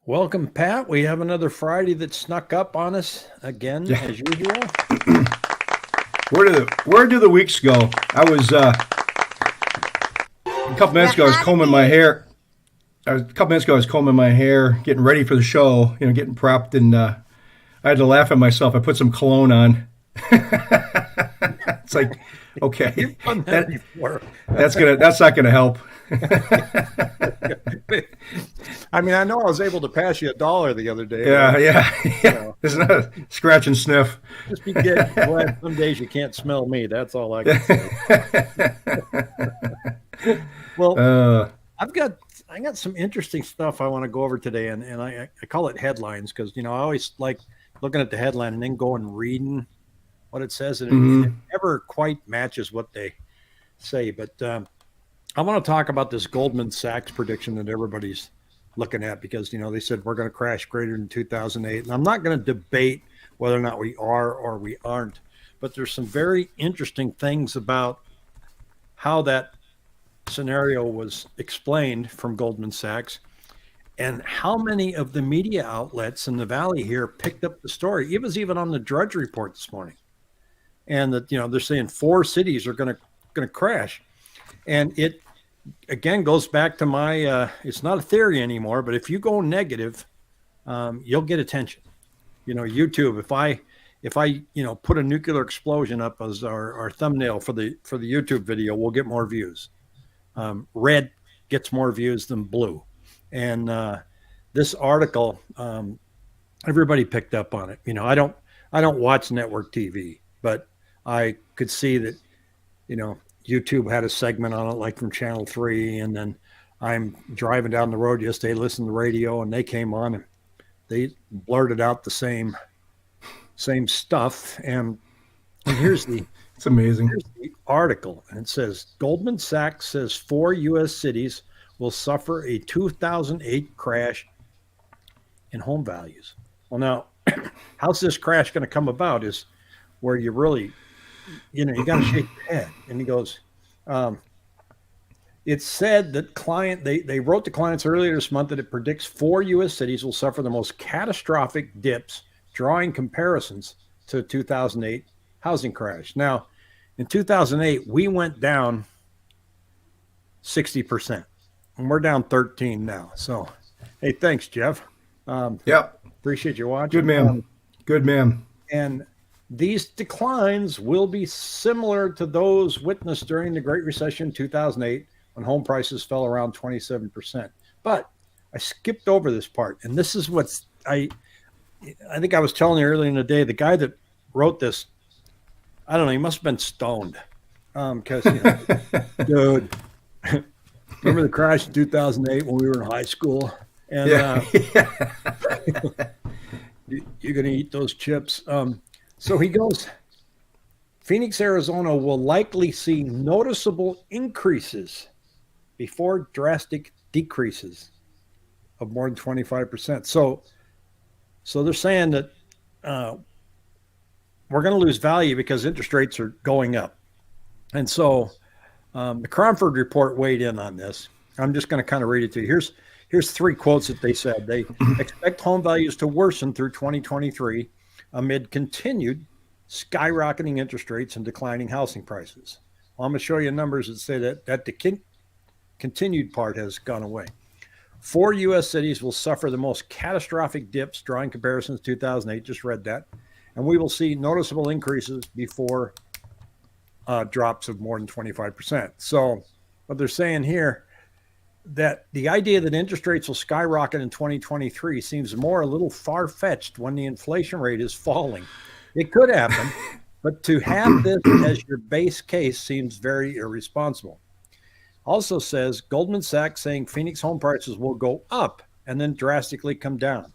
Welcome, Pat. We have another Friday that snuck up on us again, Yeah. as usual. Where do the weeks go? I was a couple minutes ago. I was combing my hair. A couple minutes ago, I was combing my hair, getting ready for the show. Getting prepped, and I had to laugh at myself. I put some cologne on. It's like, okay, You've done that that before. that's not gonna help. I mean, I know I was able to pass you $1 the other day. Yeah, But, yeah. It's not a scratch and sniff. just be glad some days you can't smell me. That's all I can say. Well, uh, I got some interesting stuff I want to go over today, and I call it headlines because I always like looking at the headline and then go and reading what it says, and it mhm. never quite matches what they say. But I want to talk about this Goldman Sachs prediction that everybody's looking at because they said we're going to crash greater than 2008, and I'm not going to debate whether or not we are or we aren't, but there's some very interesting things about how that scenario was explained from Goldman Sachs and how many of the media outlets in the valley here picked up the story. It was even on the Drudge Report this morning, and that they're saying 4 cities are going to crash, and it again goes back to my it's not a theory anymore, but if you go negative, you'll get attention. YouTube, if I put a nuclear explosion up as our thumbnail for the YouTube video, we'll get more views. Red gets more views than blue, and this article, everybody picked up on it. I don't watch network TV, but I could see that YouTube had a segment on it, like from Channel 3. And then I'm driving down the road yesterday, listening to the radio, and they came on and they blurted out the same stuff. And It's amazing. here's the article, and it says Goldman Sachs says 4 U.S. cities will suffer a 2008 crash in home values. Well, now, how's this crash going to come about? Is where you really you got to shake your head. And he goes, um, it said that they wrote to clients earlier this month that it predicts 4 U.S. cities will suffer the most catastrophic dips, drawing comparisons to 2008 housing crash. Now, in 2008, we went down 60%, and we're down 13 now. So, hey, thanks, Jeff. Um, Yep. appreciate you Good watching. man. Good man. And these declines will be similar to those witnessed during the Great Recession in 2008 when home prices fell around 27%. But I skipped over this part, and this is I think I was telling you earlier in the day, the guy that wrote this, I don't know, he must have been stoned. Because, dude, remember the crash in 2008 when we were in high school? And Yeah. you're going to eat those chips. So he goes, Phoenix, Arizona will likely see noticeable increases before drastic decreases of more than 25%. So they're saying that we're going to lose value because interest rates are going up. And so the Cromford report weighed in on this. I'm just going to kind of read it to you. Here's 3 quotes that they said. They expect home values to worsen through 2023 amid continued skyrocketing interest rates and declining housing prices. Well, I'm going to show you numbers that say that the continued part has gone away. 4 U.S. cities will suffer the most catastrophic dips, drawing comparisons to 2008. Just read that. And we will see noticeable increases before drops of more than 25%. So what they're saying here, that the idea that interest rates will skyrocket in 2023 seems a little far-fetched when the inflation rate is falling. It could happen, but to have this as your base case seems very irresponsible. Also says Goldman Sachs saying Phoenix home prices will go up and then drastically come down.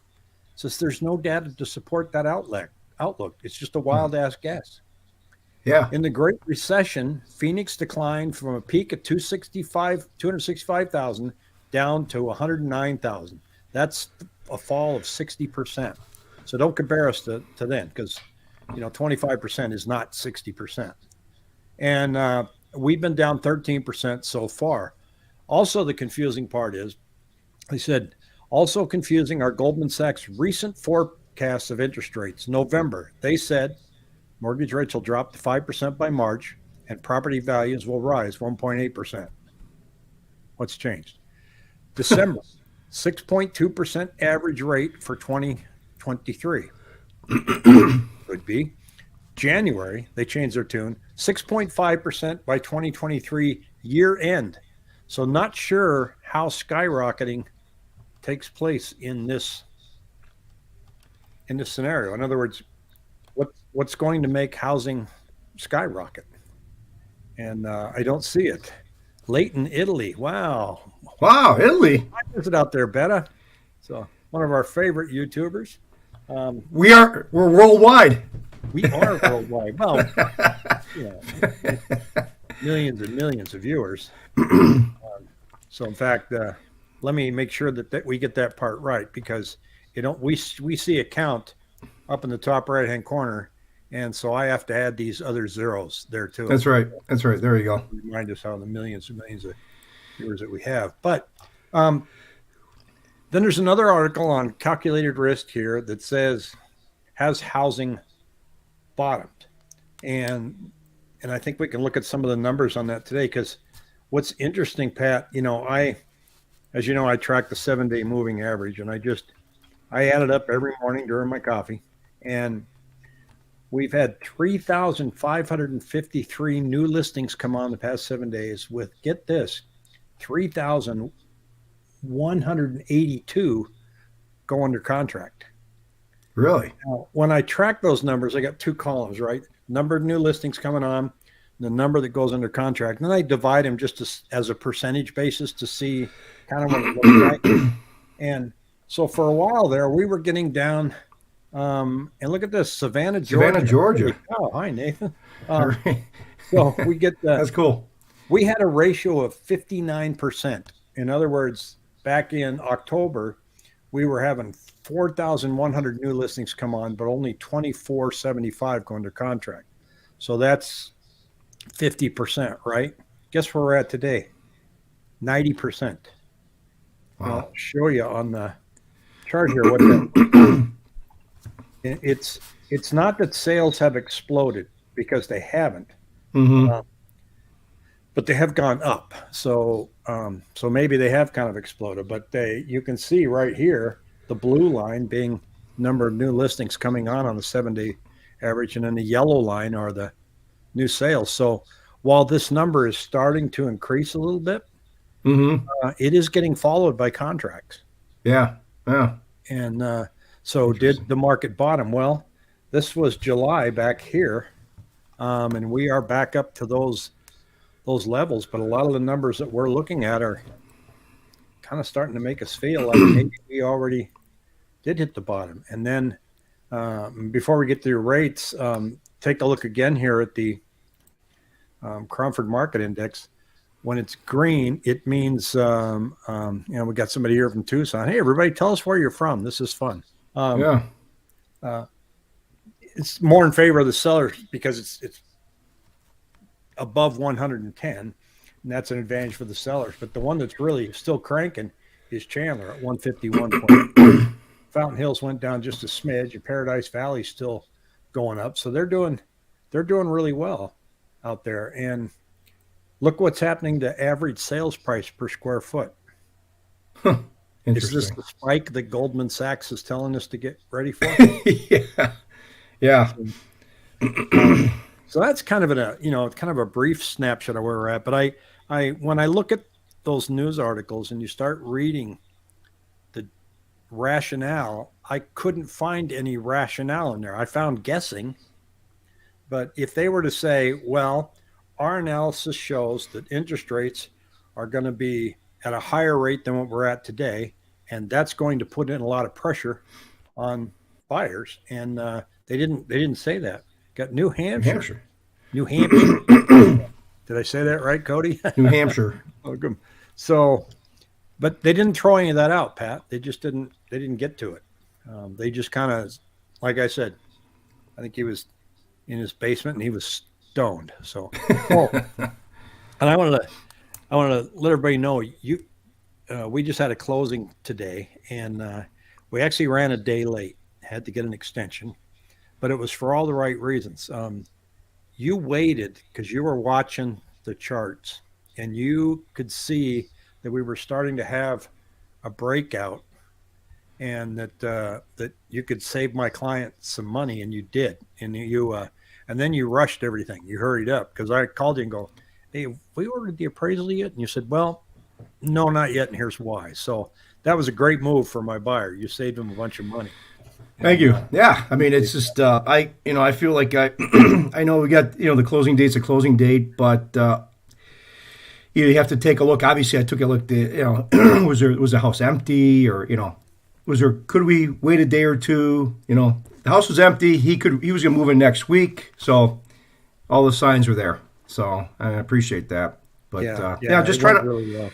Says there's no data to support that outlook. It's just a wild ass guess. Yeah. In the Great Recession, Phoenix declined from a peak of 265,000 down to 109,000. That's a fall of 60%. So don't compare us to then, because 25% is not 60%. And we've been down 13% so far. Also, the confusing part is they said Also confusing are Goldman Sachs' recent forecasts of interest rates. November, they said mortgage rates will drop to 5% by March and property values will rise 1.8%. What's changed? December, 6.2% average rate for 2023. Could be. January, they changed their tune, 6.5% by 2023 year end. So not sure how skyrocketing takes place in this scenario. In other words, what's going to make housing skyrocket? And I don't see it. Leighton, Italy. Wow. Wow, Italy. Is it out there, Betta? So one of our favorite YouTubers. We're worldwide. We are worldwide. Well, you know, millions and millions of viewers. So in fact, let me make sure that we get that part right, because we see a count up in the top right hand corner, and so I have to add these other zeros there too. That's right. There you go. Remind us how the millions and millions of viewers that we have. But then there's another article on calculated risk here that says, has housing bottomed? And I think we can look at some of the numbers on that today, because what's interesting, Pat, as you know, I track the 7-day moving average, and I add it up every morning during my coffee, and we've had 3,553 new listings come on the past 7 days with, get this, 3,182 go under contract. Really? Now, when I track those numbers, I got two columns, right? Number of new listings coming on, the number that goes under contract. And then I divide them just as a percentage basis to see kind of what it looks like. And so for a while there, we were getting down, and look at this, Savannah, Georgia. Oh, hi, Nathan. So we get that's cool. We had a ratio of 59%. In other words, back in October, we were having 4,100 new listings come on, but only 2,475 go under contract. So that's 50%, right? Guess where we're at today? 90%. Wow. I'll show you on the chart here what that it's not that sales have exploded, because they haven't. Mm-hmm. But they have gone up. So maybe they have kind of exploded, but you can see right here, the blue line being number of new listings coming on the 7-day average, and then the yellow line are the new sales. So while this number is starting to increase a little bit, it is getting followed by contracts. Yeah. And so did the market bottom? Well, this was July back here, and we are back up to those levels, but a lot of the numbers that we're looking at are kind of starting to make us feel like maybe we already did hit the bottom. And then before we get to your rates, take a look again here at the Cromford Market Index. When it's green, it means we got somebody here from Tucson. Hey, everybody, tell us where you're from. This is fun. It's more in favor of the sellers because it's above 110, and that's an advantage for the sellers. But the one that's really still cranking is Chandler at 151. Fountain Hills went down just a smidge, and Paradise Valley's still going up. So they're doing really well out there. And look what's happening to average sales price per square foot. Is this the spike that Goldman Sachs is telling us to get ready for? Yeah. So that's kind of a brief snapshot of where we're at. But when I look at those news articles and you start reading the rationale, I couldn't find any rationale in there. I found guessing. But if they were to say, well, our analysis shows that interest rates are going to be at a higher rate than what we're at today, and that's going to put in a lot of pressure on buyers. And they didn't say that. Got New Hampshire. Did I say that right, Cody? New Hampshire. Welcome. So, but they didn't throw any of that out, Pat. They just didn't. They didn't get to it. They just kind of, like I said, I think he was in his basement and he was stoned. So, and I want to let everybody know we just had a closing today, and we actually ran a day late. Had to get an extension, but it was for all the right reasons. You waited because you were watching the charts, and you could see that we were starting to have a breakout, and that you could save my client some money, and you did. And then you rushed everything. You hurried up because I called you and go, "Hey, have we ordered the appraisal yet?" And you said, "Well, no, not yet, and here's why." So that was a great move for my buyer. You saved him a bunch of money. Thank you. Yeah, I mean, it's just I feel like I know we got the closing date's a closing date, but you have to take a look. Obviously, I took a look. Was the house empty, or could we wait a day or two? The house was empty. He was gonna move in next week, so all the signs were there. So I appreciate that. But just trying to. Really well.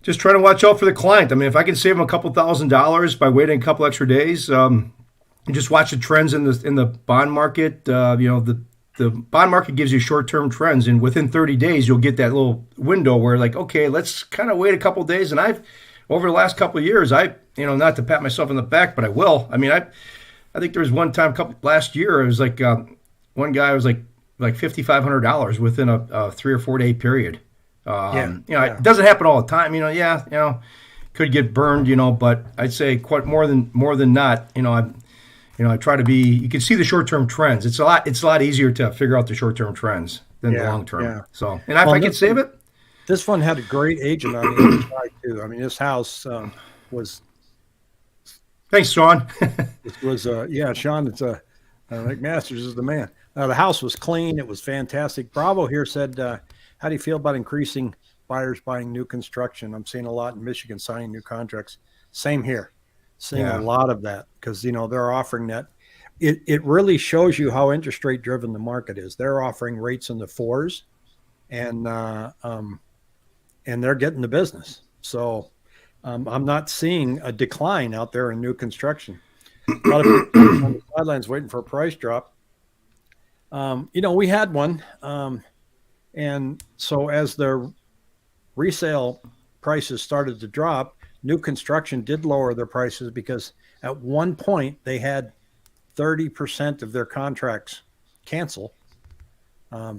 Just trying to watch out for the client. I mean, if I can save them a couple $1,000s by waiting a couple extra days, just watch the trends in the bond market. The bond market gives you short-term trends, and within 30 days, you'll get that little window where, like, okay, let's kind of wait a couple days. And over the last couple of years, not to pat myself on the back, but I will. I mean, I think there was one time last year, it was like one guy was like $5,500 within a 3 or 4 day period. It doesn't happen all the time. Could get burned. But I'd say quite more than not. I try to be. You can see the short term trends. It's a lot easier to figure out the short term trends than the long term. Yeah. So, and if I can save it. This one had a great agent on the other side too. I mean, this house was. Thanks, Sean. It was Sean. It's Rick Masters is the man. The house was clean. It was fantastic. Bravo here said. How do you feel about increasing buyers buying new construction? I'm seeing a lot in Michigan signing new contracts. Same here. Seeing a lot of that because, they're offering that. It really shows you how interest rate driven the market is. They're offering rates in the 4s and they're getting the business. So I'm not seeing a decline out there in new construction. A lot of people on the sidelines waiting for a price drop. We had one. And so as the resale prices started to drop, new construction did lower their prices because at one point they had 30% of their contracts cancel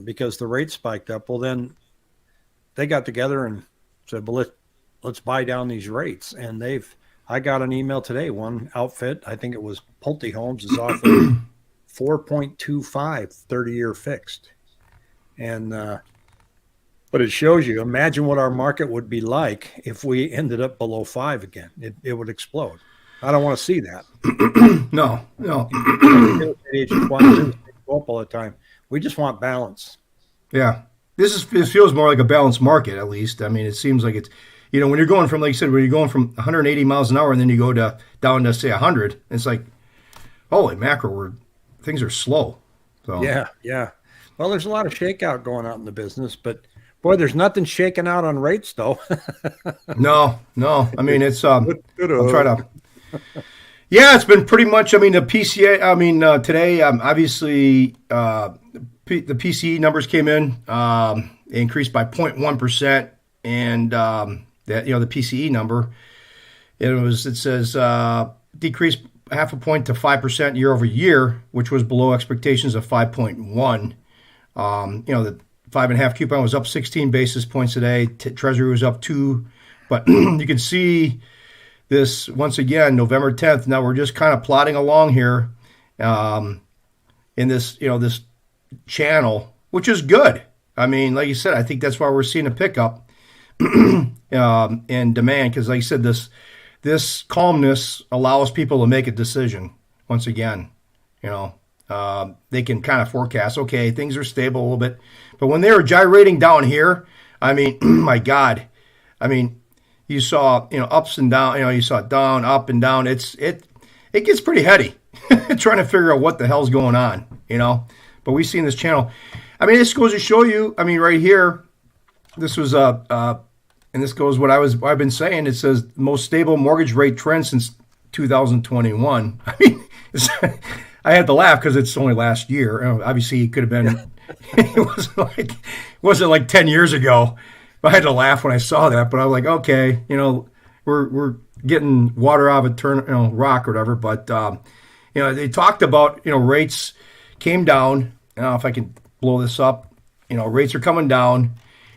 because the rate spiked up. Well, then they got together and said, well, let's buy down these rates. And I got an email today, one outfit, I think it was Pulte Homes, is offering 4.25 30-year fixed. And but it shows you, imagine what our market would be like if we ended up below 5 again. It would explode. I don't want to see that. No. Agents want to go up all the time. We just want balance. Yeah. This feels more like a balanced market, at least. I mean, it seems like it's, when you're going from, like you said, when you're going from 180 miles an hour and then you go down to, say, 100, it's like, holy mackerel, things are slow. So Yeah. Well, there's a lot of shakeout going on in the business, but boy, there's nothing shaking out on rates, though. No. I mean, it's I'll try to. Yeah, it's been pretty much. I mean, the PCA. I mean, today, obviously, the PCE numbers came in. They increased by 0.1%, and that the PCE number, it says decreased 0.5 point to 5% year over year, which was below expectations of 5.1. The 5.5 coupon was up 16 basis points today. Treasury was up 2, but you can see this once again, November 10th. Now we're just kind of plodding along here in this, this channel, which is good. I mean, like you said, I think that's why we're seeing a pickup in demand because, like you said, this calmness allows people to make a decision once again. They can kind of forecast, okay, things are stable a little bit. But when they were gyrating down here, I mean, my God, I mean, you saw, ups and down, you saw down, up and down. It gets pretty heady trying to figure out what the hell's going on, But we've seen this channel. I mean, this goes to show you, I mean, right here, this was and this goes what I've been saying. It says most stable mortgage rate trend since 2021. I mean, I had to laugh because it's only last year. Obviously, it could have been. It wasn't like 10 years ago. But I had to laugh when I saw that. But I was like, okay, we're getting water out of a rock or whatever. But they talked about rates came down. I don't know if I can blow this up. Rates are coming down,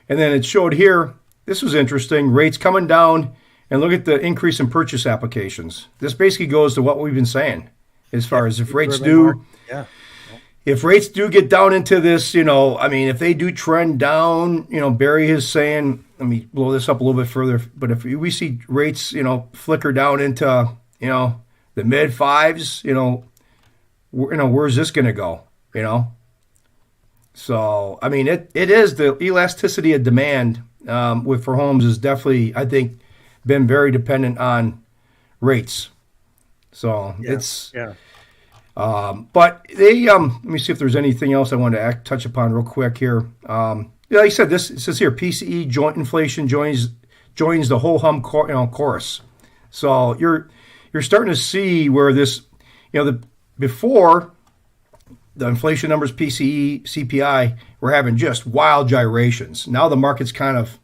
and then it showed here. This was interesting. Rates coming down, and look at the increase in purchase applications. This basically goes to what we've been saying, as far as if rates do. Yeah. If rates do get down into this, if they do trend down, Barry is saying, let me blow this up a little bit further, but if we see rates, flicker down into, the mid fives, where's this going to go, So, it is the elasticity of demand for homes is definitely, I think, been very dependent on rates. So it's. But they let me see if there's anything else I wanted to touch upon real quick here. Like I said, it says here PCE joint inflation joins the whole hum chorus. So you're starting to see where this before the inflation numbers PCE CPI were having just wild gyrations. Now the market's kind of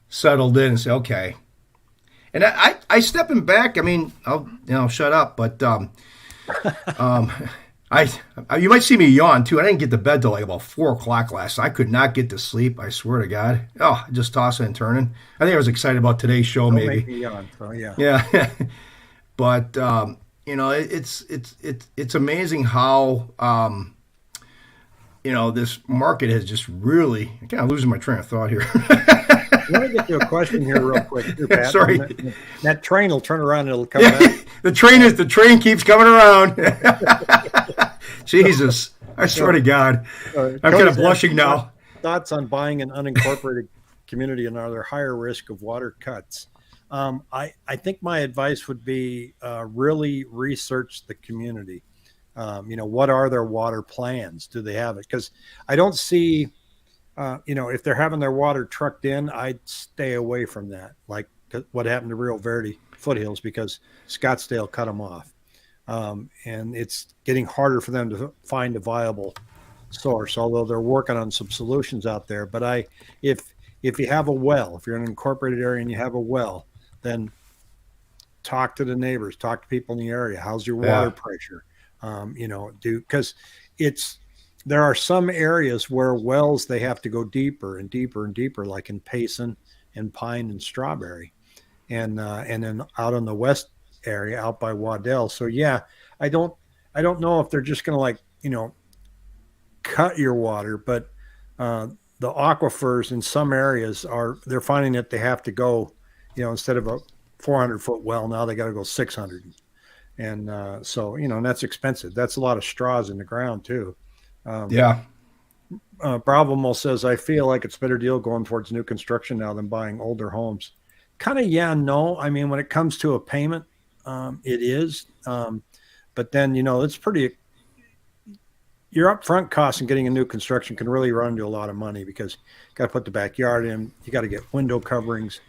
settled in and say okay. And I stepping back. I'll shut up, but. You might see me yawn too. I didn't get to bed till like about 4:00 last night. I could not get to sleep. I swear to God. Oh, just tossing and turning. I think I was excited about today's show. Don't maybe. Make me yawn, so yeah. Yeah, but it's amazing how this market has just really. I'm kind of losing my train of thought here. Let me get to a question here real quick. Here, Pat. Sorry. That train will turn around and it'll come back. The train keeps coming around. Jesus. I swear to God. I'm kind of blushing now. Thoughts on buying an unincorporated community and are there higher risk of water cuts? I think my advice would be really research the community. What are their water plans? Do they have it? Because I don't see if they're having their water trucked in, I'd stay away from that. Like what happened to Rio Verde foothills because Scottsdale cut them off. And it's getting harder for them to find a viable source, although they're working on some solutions out there. But if you have a well, if you're in an incorporated area and you have a well, then talk to the neighbors, talk to people in the area. How's your water pressure? Because there are some areas where wells, they have to go deeper and deeper and deeper, like in Payson and Pine and Strawberry. And then out on the west area, out by Waddell. So yeah, I don't know if they're just going to cut your water, but the aquifers in some areas they're finding that they have to go, instead of a 400-foot well, now they got to go 600. And and that's expensive. That's a lot of straws in the ground too. Bravomo says, I feel like it's a better deal going towards new construction now than buying older homes. Kind of, no. When it comes to a payment, it is. But then, it's pretty, your upfront costs in getting a new construction can really run into a lot of money because you got to put the backyard in, you got to get window coverings.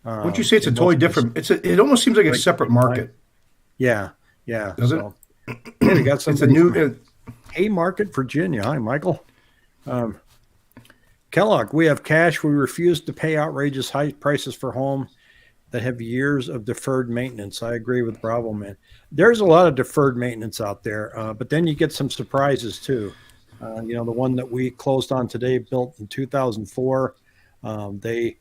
Would you say it's a totally different, it almost seems like a separate market. Yeah. Does it? We got some. It's a new... Haymarket, Virginia. Hi, Michael. Kellogg, we have cash. We refuse to pay outrageous high prices for home that have years of deferred maintenance. I agree with Bravo, man. There's a lot of deferred maintenance out there, but then you get some surprises too. The one that we closed on today, built in 2004. They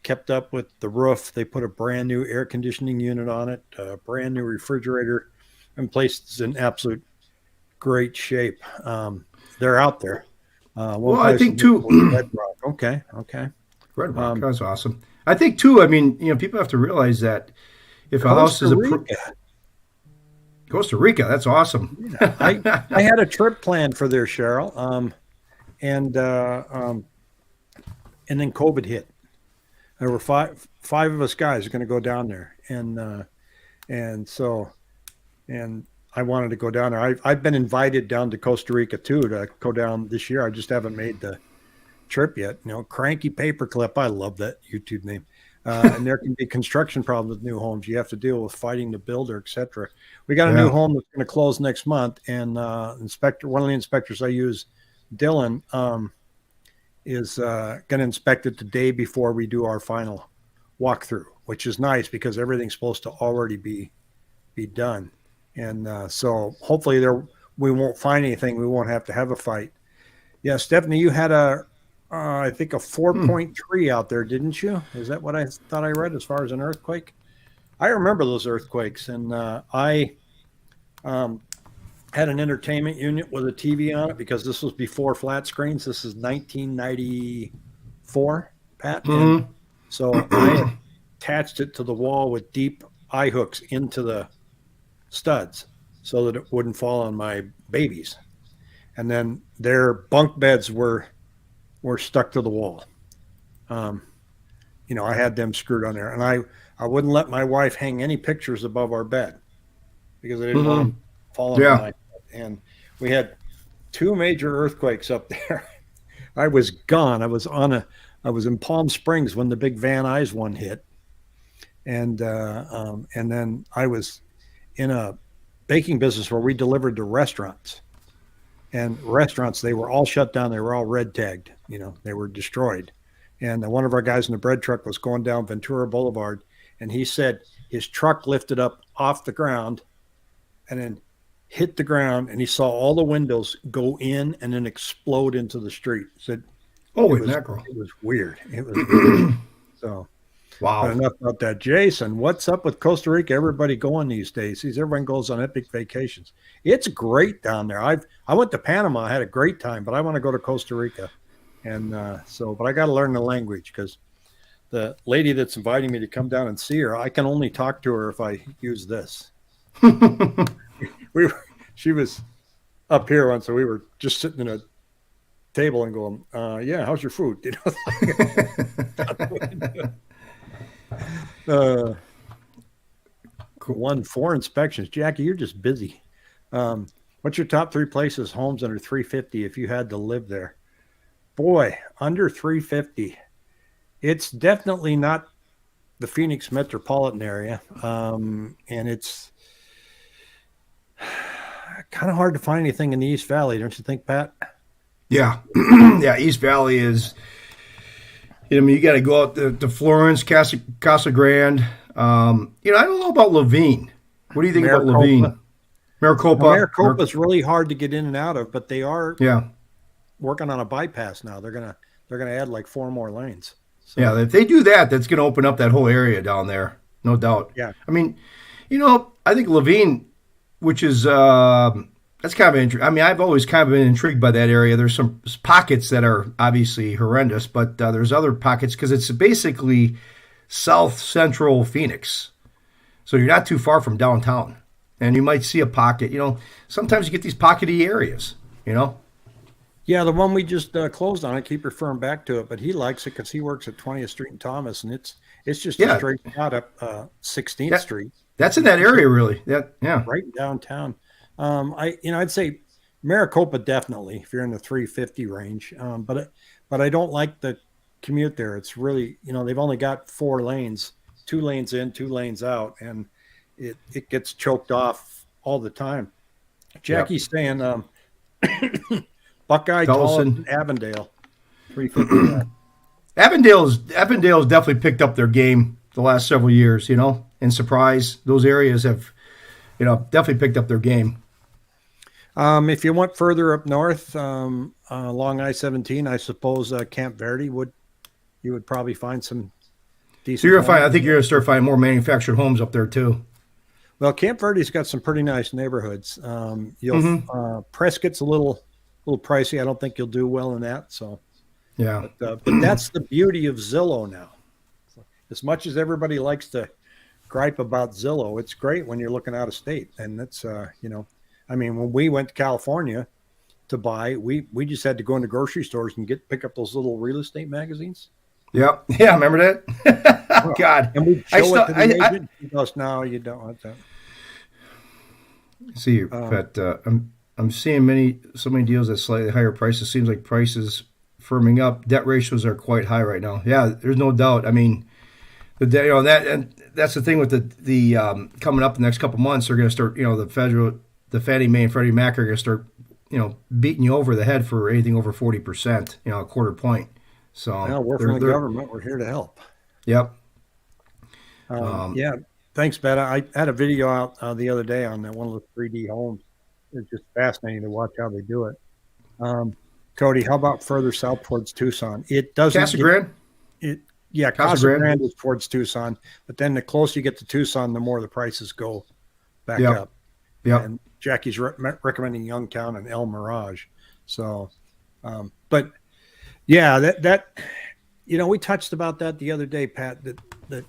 kept up with the roof. They put a brand new air conditioning unit on it, a brand new refrigerator, and placed in absolute great shape. They're out there. Well, I think too. Red Rock. Okay. Red Rock. That's awesome. I think too. People have to realize that if a house is Costa Rica, that's awesome. Yeah. I had a trip planned for there, Cheryl, and then COVID hit. There were five of us guys going to go down there, and I wanted to go down there. I've been invited down to Costa Rica too to go down this year. I just haven't made the trip yet. Cranky Paperclip. I love that YouTube name. And there can be construction problems with new homes. You have to deal with fighting the builder, etc. We got a new home that's going to close next month, and one of the inspectors I use, Dylan, is going to inspect it the day before we do our final walkthrough. which is nice because everything's supposed to already be done. And so hopefully we won't find anything. We won't have to have a fight. Yeah, Stephanie, you had I think a 4.3 out there, didn't you? Is that what I thought I read as far as an earthquake? I remember those earthquakes, and I had an entertainment unit with a TV on it because this was before flat screens. This is 1994, Pat. Mm-hmm. And so I attached it to the wall with deep eye hooks into the studs so that it wouldn't fall on my babies. And then their bunk beds were stuck to the wall. I had them screwed on there, and I wouldn't let my wife hang any pictures above our bed because I didn't want them falling on my bed. And we had 2 major earthquakes up there. I was gone. I was in Palm Springs when the big Van Nuys one hit, and then I was in a baking business where we delivered to restaurants. And restaurants, they were all shut down. They were all red tagged. They were destroyed. And one of our guys in the bread truck was going down Ventura Boulevard, and he said his truck lifted up off the ground and then hit the ground, and he saw all the windows go in and then explode into the street. He said, "Oh, mackerel!" It was weird. It was weird. So, wow. But enough about that. Jason, what's up with Costa Rica? Everybody going these days? Everyone goes on epic vacations. It's great down there. I went to Panama. I had a great time, but I want to go to Costa Rica, and but I got to learn the language because the lady that's inviting me to come down and see her, I can only talk to her if I use this. She was up here once, so we were just sitting in a table and going, "Yeah, how's your food?" Cool. 4 inspections. Jackie, you're just busy. What's your top 3 places, homes under 350 if you had to live there? Boy, under 350. It's definitely not the Phoenix metropolitan area. And it's kind of hard to find anything in the East Valley, don't you think, Pat? Yeah. Yeah, East Valley is, you got to go out to Florence, Casa Grande. I don't know about Laveen. What do you think about Laveen? Maricopa. Maricopa is really hard to get in and out of, but they are working on a bypass now. They're gonna add like 4 more lanes. So. Yeah, if they do that, that's going to open up that whole area down there, no doubt. Yeah. I mean, I think Laveen, which is that's kind of interesting. I mean, I've always kind of been intrigued by that area. There's some pockets that are obviously horrendous, but there's other pockets because it's basically south central Phoenix, so you're not too far from downtown, and you might see a pocket. Sometimes you get these pockety areas. Yeah, the one we just closed on, I keep referring back to it, but he likes it because he works at 20th Street and Thomas, and it's just a straight shot up 16th Street. That's in that area, really. Right downtown. I'd say Maricopa definitely if you're in the 350 range. But I don't like the commute there. It's really they've only got 4 lanes, 2 lanes in, 2 lanes out, and it gets choked off all the time. Jackie's saying Buckeye, Tolleson, Avondale, 350. Avondale's definitely picked up their game the last several years. And Surprise, those areas have definitely picked up their game. If you went further up north along I-17, I suppose Camp Verde you would probably find some decent. So I think you're going to start finding more manufactured homes up there too. Well, Camp Verde's got some pretty nice neighborhoods. Prescott's a little pricey. I don't think you'll do well in that. So yeah, but that's the beauty of Zillow now. As much as everybody likes to gripe about Zillow, it's great when you're looking out of state. And that's when we went to California to buy, we just had to go into grocery stores and pick up those little real estate magazines. Yep. Yeah, remember that? God. And we show it to the agent because now you don't want that. See, but I'm seeing so many deals at slightly higher prices. Seems like prices firming up. Debt ratios are quite high right now. Yeah, there's no doubt. I mean, that's the thing with the coming up the next couple months. They're going to start. The Fannie Mae and Freddie Mac are going to start. Beating you over the head for anything over 40%. A quarter point. So we're from the government. We're here to help. Yep. Yeah. Thanks, Bet. I had a video out the other day on one of the 3D homes. It's just fascinating to watch how they do it. Um, Cody, how about further south towards Tucson? It doesn't Casa get Grande, it. Yeah, Casa Casa Grande. Grande is towards Tucson, but then the closer you get to Tucson, the more the prices go back Yep, up. yep. And Jackie's recommending Youngtown and El Mirage. So, but yeah, that we touched about that the other day, Pat. That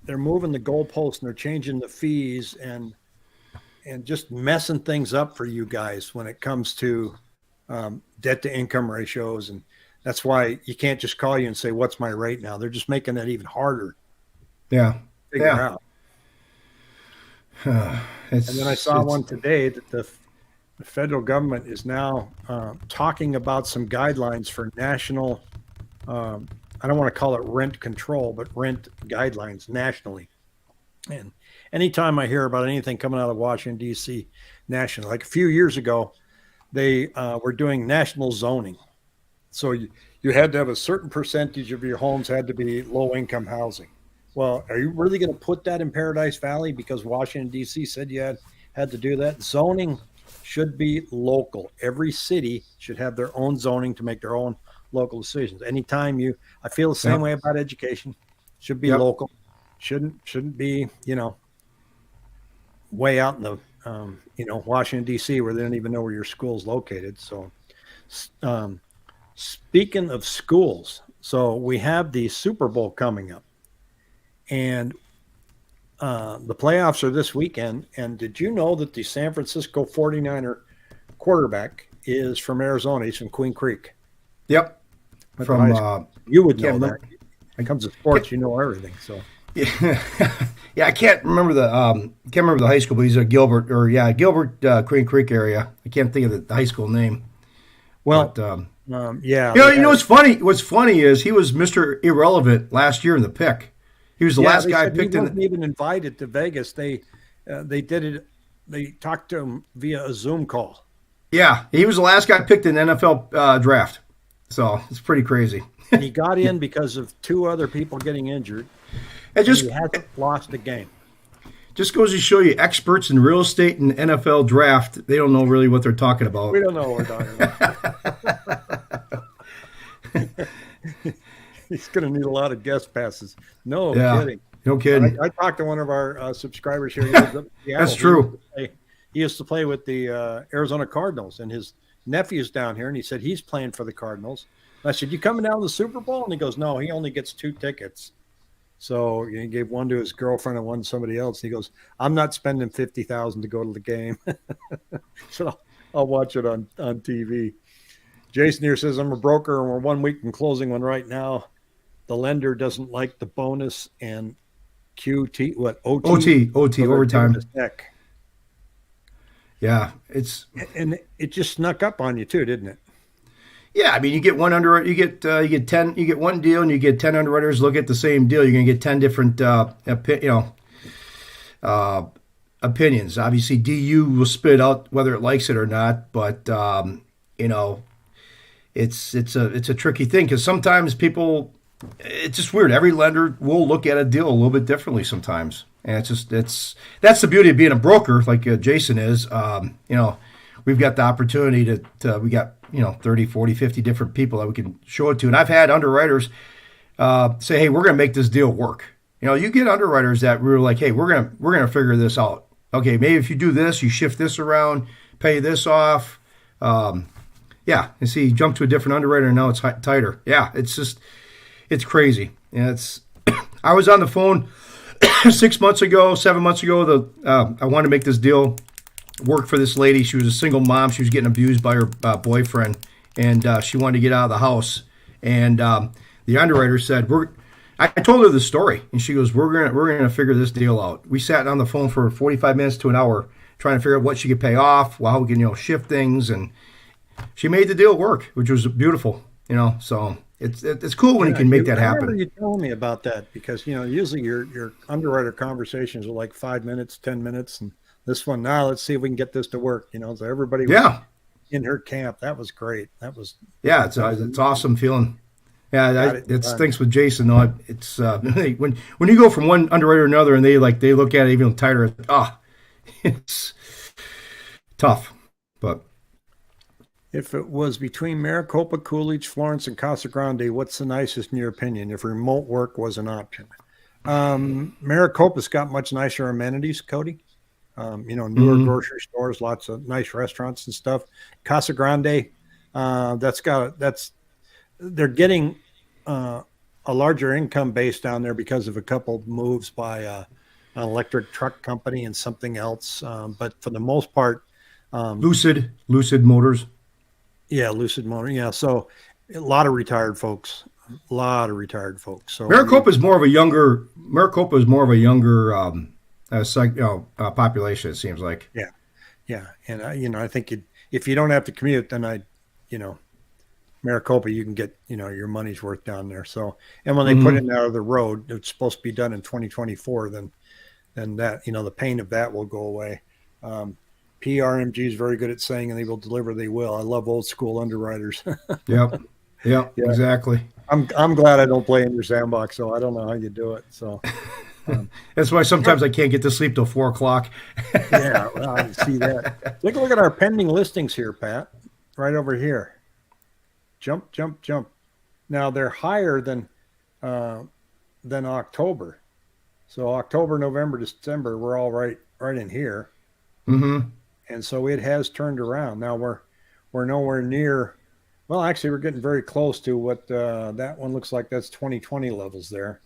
they're moving the goalposts and they're changing the fees and just messing things up for you guys when it comes to debt to income ratios. And that's why you can't just call you and say, what's my rate now? They're just making that even harder Yeah, to figure yeah. out. And then I saw one today that the federal government is now talking about some guidelines for national, I don't want to call it rent control, but rent guidelines nationally. And anytime I hear about anything coming out of Washington, D.C. national, like a few years ago, they were doing national zoning. So you had to have a certain percentage of your homes had to be low income housing. Well, are you really going to put that in Paradise Valley because Washington, D.C. said you had to do that? Zoning should be local. Every city should have their own zoning to make their own local decisions. Anytime I feel the same way about education. Should be local. Shouldn't be, way out in the, Washington, D.C., where they don't even know where your school's located. So, speaking of schools, so we have the Super Bowl coming up. And the playoffs are this weekend. And did you know that the San Francisco 49er quarterback is from Arizona? He's from Queen Creek. Yep. From you would know that. When it comes to sports, you know everything. So yeah, yeah. I can't remember the high school, but he's a Gilbert Queen Creek area. I can't think of the high school name. Well, but, yeah. What's funny? What's funny is he was Mr. Irrelevant last year in the pick. He was the last guy picked. He wasn't even invited to Vegas. They did it. They talked to him via a Zoom call. Yeah, he was the last guy picked in the NFL draft. So it's pretty crazy. And he got in because of two other people getting injured. He hasn't lost a game. Just goes to show you, experts in real estate and NFL draft, they don't know really what they're talking about. We don't know what we're talking about. He's going to need a lot of guest passes. No kidding. No kidding. I talked to one of our subscribers here. That's true. He used to play with the Arizona Cardinals, and his nephew's down here, and he said he's playing for the Cardinals. And I said, you coming down to the Super Bowl? And he goes, no, he only gets 2 tickets. So he gave one to his girlfriend and one to somebody else. He goes, I'm not spending $50,000 to go to the game. So I'll watch it on TV. Jason here says, I'm a broker and we're 1 week from closing one right now. The lender doesn't like the bonus and OT overtime. Yeah, and it just snuck up on you too, didn't it? Yeah, I mean, you get one underwriter, you get 10, you get one deal, and you get 10 underwriters look at the same deal. You're going to get 10 different, opinions. Obviously, DU will spit out whether it likes it or not, but it's a tricky thing because sometimes people, it's just weird. Every lender will look at a deal a little bit differently sometimes, and that's the beauty of being a broker, like Jason is. We've got the opportunity we got 30, 40, 50 different people that we can show it to. And I've had underwriters say, hey, we're going to make this deal work. You get underwriters that we're like, hey, we're going to figure this out. Okay, maybe if you do this, you shift this around, pay this off. And see, you jump to a different underwriter and now it's tighter. Yeah, it's crazy. And I was on the phone 7 months ago. I wanted to make this deal work for this lady. She was a single mom. She was getting abused by her boyfriend, and she wanted to get out of the house. And the underwriter said, I told her the story, and she goes, we're gonna figure this deal out. We sat on the phone for 45 minutes to an hour trying to figure out what she could pay off, how we can shift things, and she made the deal work, which was beautiful. So it's cool when you can make that happen. I remember you telling me about that because usually your underwriter conversations are like 5 minutes, 10 minutes, and this one, now let's see if we can get this to work. So everybody was in her camp. That was great. That was it's awesome feeling. Yeah, it stinks with Jason though. It's when you go from one underwriter to another, and they look at it even tighter. It's tough. But if it was between Maricopa, Coolidge, Florence, and Casa Grande, what's the nicest in your opinion? If remote work was an option, Maricopa's got much nicer amenities, Cody. Newer grocery stores, lots of nice restaurants and stuff. Casa Grande, they're getting a larger income base down there because of a couple moves by an electric truck company and something else. But for the most part, Lucid Motors. Yeah, Lucid Motor. Yeah, so a lot of retired folks. So Maricopa is more of a younger population. It seems like. Yeah, and I think if you don't have to commute, then Maricopa, you can get your money's worth down there. So, and when they put it out of the road, it's supposed to be done in 2024. Then that the pain of that will go away. PRMG is very good at saying, and they will deliver. They will. I love old school underwriters. Yep, yeah, exactly. I'm glad I don't play in your sandbox, so I don't know how you do it. So that's why sometimes I can't get to sleep till 4:00. Yeah, well, I see that. Take a look at our pending listings here, Pat. Right over here. Jump. Now they're higher than October. So October, November, December, we're all right in here. Mm-hmm. And so it has turned around. Now we're nowhere near. Well, actually, we're getting very close to what that one looks like. That's 2020 levels there.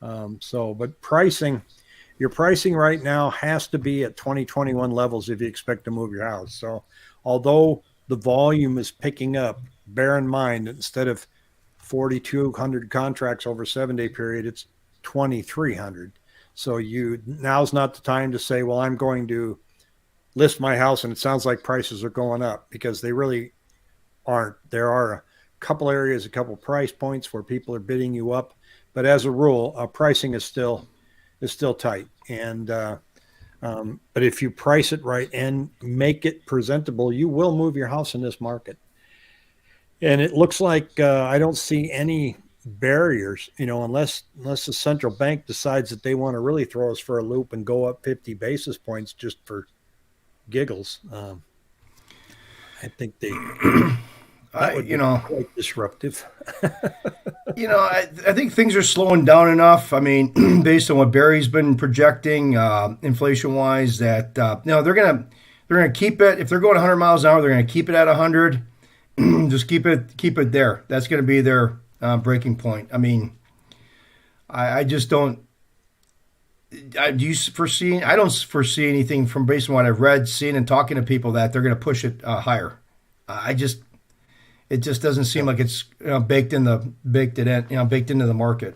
But your pricing right now has to be at 2021 levels if you expect to move your house. So although the volume is picking up, bear in mind that instead of 4,200 contracts over a 7-day period, it's 2,300. So now's not the time to say, well, I'm going to list my house and it sounds like prices are going up, because they really aren't. There are a couple areas, a couple price points where people are bidding you up, but as a rule, pricing is still tight. And but if you price it right and make it presentable, you will move your house in this market. And it looks like I don't see any barriers, unless the central bank decides that they want to really throw us for a loop and go up 50 basis points just for giggles. I think that would be quite disruptive. I think things are slowing down enough. I mean, based on what Barry's been projecting, inflation-wise, that they're gonna keep it. If they're going 100 miles an hour, they're gonna keep it at 100. Just keep it there. That's gonna be their breaking point. I mean, I just don't. I don't foresee anything from based on what I've read, seen, and talking to people that they're going to push it higher. It just doesn't seem like it's baked into the market.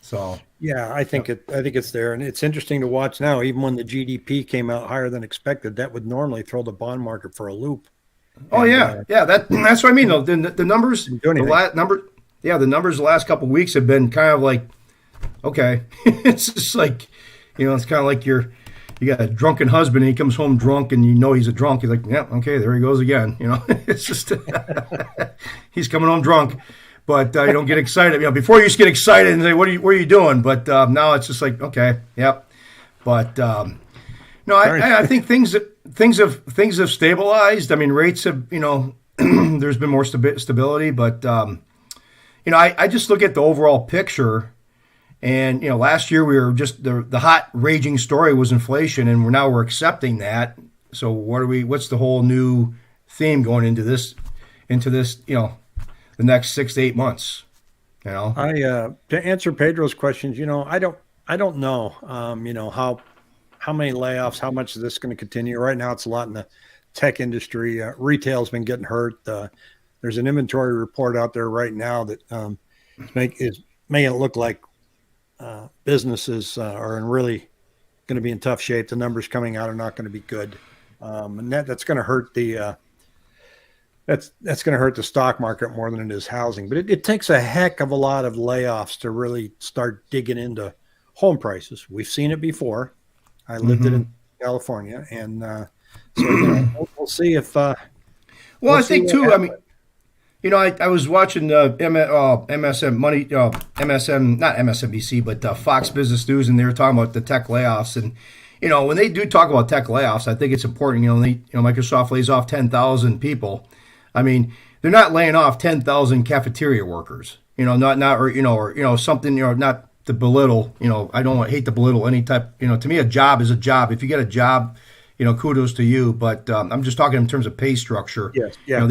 So yeah, I think it's there, and it's interesting to watch now. Even when the GDP came out higher than expected, that would normally throw the bond market for a loop. Oh yeah. That's what I mean. Though the numbers, the numbers the last couple of weeks have been kind of like, okay, it's just like, it's kind of like you got a drunken husband and he comes home drunk and he's a drunk. He's like, yeah, okay, there he goes again. It's just he's coming home drunk, but you don't get excited. Before you used to get excited and say, what are you doing? But now it's just like, okay, yep. But no, I think things have stabilized. I mean, rates have, there's been more stability, but I just look at the overall picture. And last year we were just the hot raging story was inflation, and we're accepting that. So what's the whole new theme going into this the next 6 to 8 months? To answer Pedro's questions, I don't know how many layoffs, how much is this going to continue. Right now it's a lot in the tech industry. Retail's been getting hurt. There's an inventory report out there right now that is making it look like businesses are really going to be in tough shape. The numbers coming out are not going to be good, and that's going to hurt that's going to hurt the stock market more than it is housing. But it takes a heck of a lot of layoffs to really start digging into home prices. We've seen it before. I lived it in California, and so we'll see if. I think too. I was watching MSM Money, MSM, not MSNBC, but Fox Business News, and they were talking about the tech layoffs. And when they do talk about tech layoffs, I think it's important. Microsoft lays off 10,000 people. I mean, they're not laying off 10,000 cafeteria workers. Something. Not to belittle. I don't hate to belittle any type. To me, a job is a job. If you get a job, kudos to you. But I'm just talking in terms of pay structure. Yes. Yeah.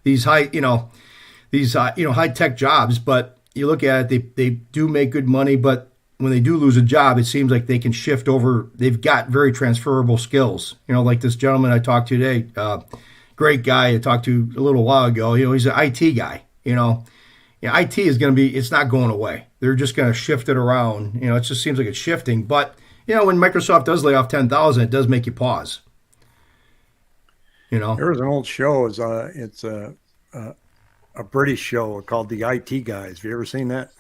These high, high tech jobs, but you look at it, they do make good money, but when they do lose a job, it seems like they can shift over. They've got very transferable skills. Like this gentleman I talked to today, great guy I talked to a little while ago. He's an IT guy. IT is going to be. It's not going away. They're just going to shift it around. It just seems like it's shifting. But when Microsoft does lay off 10,000, it does make you pause. There was an old show. It's a British show called The IT Guys. Have you ever seen that?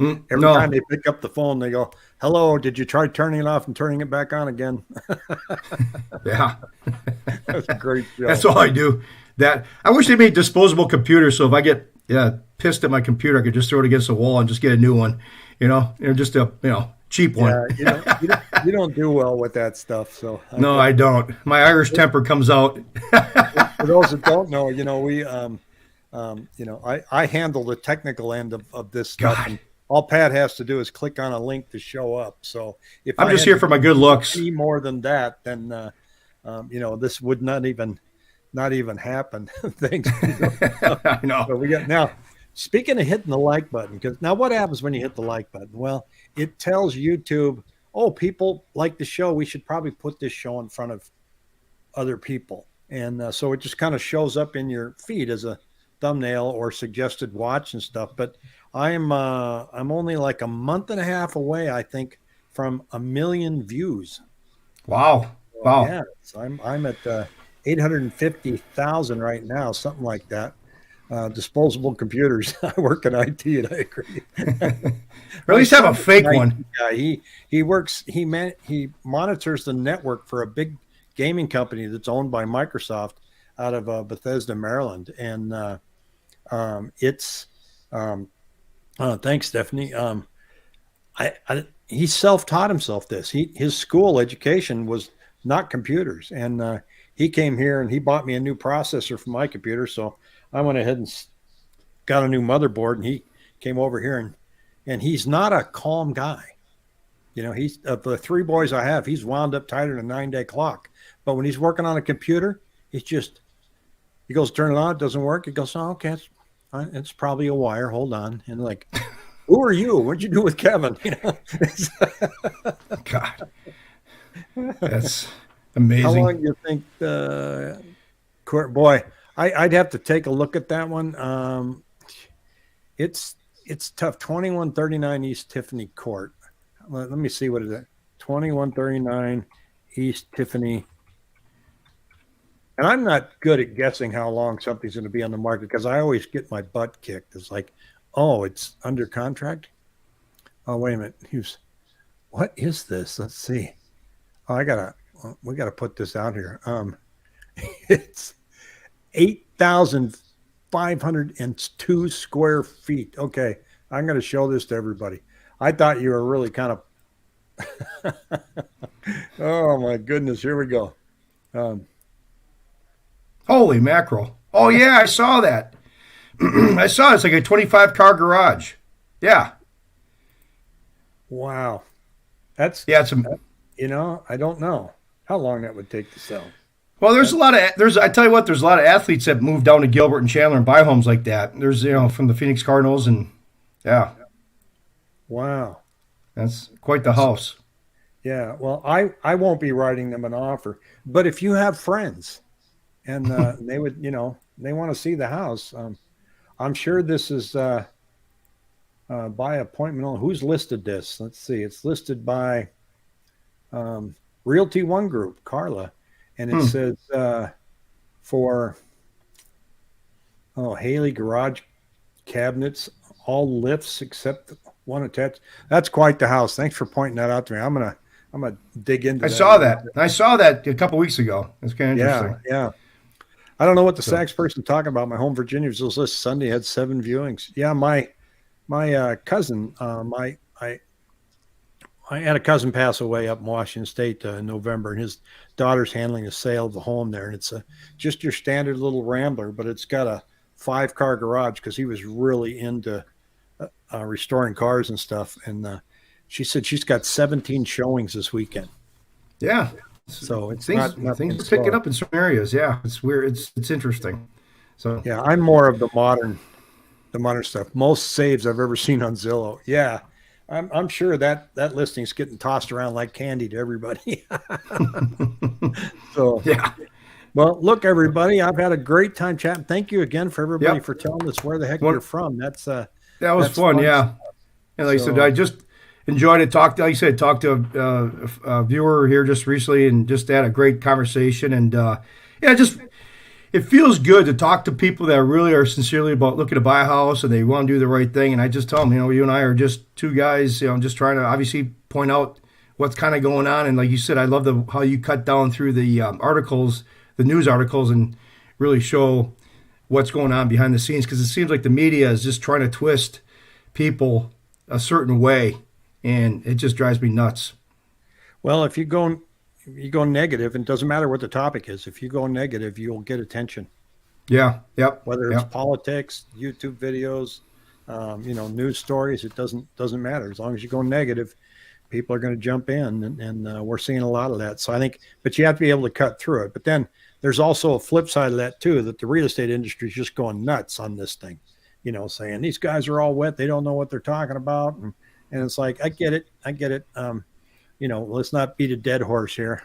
Every time they pick up the phone, they go, "Hello, did you try turning it off and turning it back on again?" Yeah. That's a great show. That's all I do. I wish they made disposable computers, so if I get pissed at my computer, I could just throw it against the wall and just get a new one. Just a cheap one. Yeah, you don't do well with that stuff. So no, I don't. My Irish temper comes out. For those that don't know, we I handle the technical end of this stuff. And all Pat has to do is click on a link to show up. So if I'm just here for my good looks, any more than that, then this would not even happen. Thanks. I know. So we got now. Speaking of hitting the like button, because now what happens when you hit the like button? Well, it tells YouTube, oh, people like the show. We should probably put this show in front of other people. And so it just kind of shows up in your feed as a thumbnail or suggested watch and stuff. But I'm only like a month and a half away, I think, from 1 million views. Wow. Wow. Yeah, so I'm at 850,000 right now, something like that. Disposable computers. I work in IT, and I agree. Or at least have a fake one. He monitors the network for a big gaming company that's owned by Microsoft out of Bethesda, Maryland, and it's thanks, Stephanie. He self-taught himself this. His school education was not computers, and he came here and he bought me a new processor for my computer, so I went ahead and got a new motherboard, and he came over here, and he's not a calm guy. He's of the 3 boys I have, he's wound up tighter than a 9-day clock. But when he's working on a computer, he goes, turn it on, it doesn't work. He goes, oh, okay, it's probably a wire. Hold on. And like, who are you? What'd you do with Kevin? God, that's amazing. How long do you think, boy, I'd have to take a look at that one. It's tough. 2139 East Tiffany Court. Let me see what it is. 2139 East Tiffany. And I'm not good at guessing how long something's going to be on the market because I always get my butt kicked. It's like, oh, it's under contract. Oh, wait a minute. What is this? Let's see. Oh, we gotta put this out here. It's 8,502 square feet. Okay, I'm going to show this to everybody. I thought you were really kind of. Oh my goodness! Here we go. Holy mackerel! Oh yeah, I saw that. I saw it's like a 25-car garage. Yeah. Wow. It's I don't know how long that would take to sell. Well, I tell you what, there's a lot of athletes that move down to Gilbert and Chandler and buy homes like that. There's, from the Phoenix Cardinals and yeah. Wow. That's quite the house. Yeah. Well, I won't be writing them an offer, but if you have friends and they would, they want to see the house, I'm sure this is by appointment only. Who's listed this? Let's see. It's listed by Realty One Group, Carla. And it says for Haley garage cabinets, all lifts except one attached. That's quite the house. Thanks for pointing that out to me. I'm gonna dig into. I saw that a couple weeks ago. It's kind of interesting. Yeah. I don't know what the So, Sachs person's talking about. My home Virginia was list Sunday had 7 viewings. Yeah, my cousin, I had a cousin pass away up in Washington State in November, and his daughter's handling the sale of the home there, and it's just your standard little Rambler, but it's got a 5-car garage because he was really into restoring cars and stuff. And she said she's got 17 showings this weekend. yeah. So it's things not are picking up in some areas. Yeah, it's weird. It's interesting. So yeah, I'm more of the modern stuff. Most saves I've ever seen on Zillow. Yeah, I'm sure that listing's getting tossed around like candy to everybody. So yeah, well, look, everybody, I've had a great time chatting. Thank you again for everybody Yep. for telling us where the heck One- you're from. That's that was that's fun. Yeah, stuff. and like I said, So- I just enjoyed it. Talked to a viewer here just recently, and just had a great conversation. And yeah, just it feels good to talk to people that really are sincerely about looking to buy a house and they want to do the right thing. And I just tell them, you and I are just two guys, just trying to obviously point out what's kind of going on. And like you said, I love how you cut down through the articles, the news articles, and really show what's going on behind the scenes, because it seems like the media is just trying to twist people a certain way, and it just drives me nuts. well, if you go negative, and it doesn't matter what the topic is. If you go negative, you'll get attention. Yeah, yep, Whether it's yep. politics, YouTube videos, news stories, it doesn't matter. As long as you go negative, people are going to jump in, and we're seeing a lot of that. So I think, but you have to be able to cut through it. But then there's also a flip side of that too, that the real estate industry is just going nuts on this thing, saying these guys are all wet, they don't know what they're talking about, and it's like, I get it. Let's not beat a dead horse here.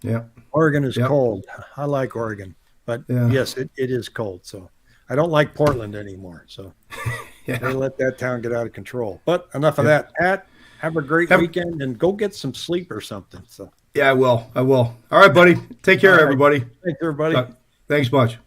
Yeah. Oregon is Yep. cold. I like Oregon, but Yeah. yes, it is cold. So I don't like Portland anymore. So they Yeah. let that town get out of control. But enough of Yeah. that. Pat, have a great weekend and go get some sleep or something. So Yeah, I will. All right, buddy. Take care, All right. everybody. thanks, everybody. Thanks much.